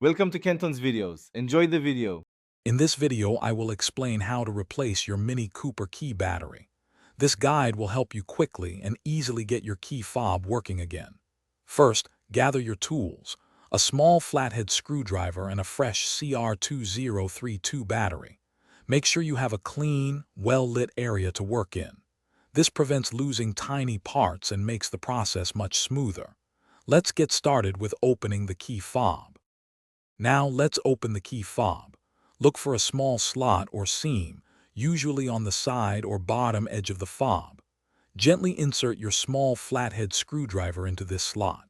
Welcome to Kenton's videos. Enjoy the video. In this video, I will explain how to replace your Mini Cooper key battery. This guide will help you quickly and easily get your key fob working again. First, gather your tools, a small flathead screwdriver and a fresh CR2032 battery. Make sure you have a clean, well-lit area to work in. This prevents losing tiny parts and makes the process much smoother. Let's get started with opening the key fob. Now let's open the key fob. Look for a small slot or seam, usually on the side or bottom edge of the fob. Gently insert your small flathead screwdriver into this slot.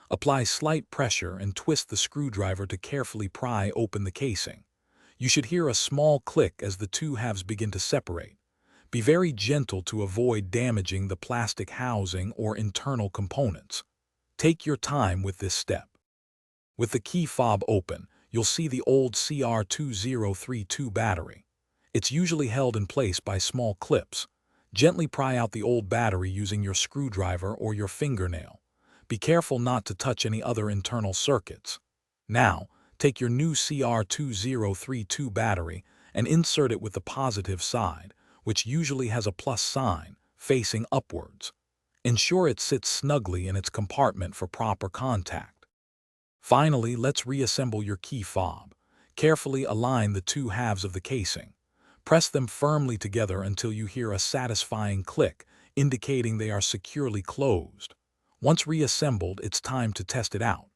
Apply slight pressure and twist the screwdriver to carefully pry open the casing. You should hear a small click as the two halves begin to separate. Be very gentle to avoid damaging the plastic housing or internal components. Take your time with this step. With the key fob open, you'll see the old CR2032 battery. It's usually held in place by small clips. Gently pry out the old battery using your screwdriver or your fingernail. Be careful not to touch any other internal circuits. Now, take your new CR2032 battery and insert it with the positive side, which usually has a plus sign, facing upwards. Ensure it sits snugly in its compartment for proper contact. Finally, let's reassemble your key fob. Carefully align the two halves of the casing. Press them firmly together until you hear a satisfying click, indicating they are securely closed. Once reassembled, it's time to test it out.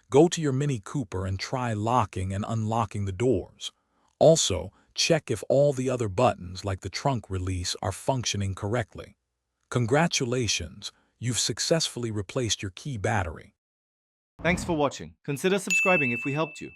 Go to your Mini Cooper and try locking and unlocking the doors. Also, check if all the other buttons, like the trunk release, are functioning correctly. Congratulations, you've successfully replaced your key battery. Thanks for watching. Consider subscribing if we helped you.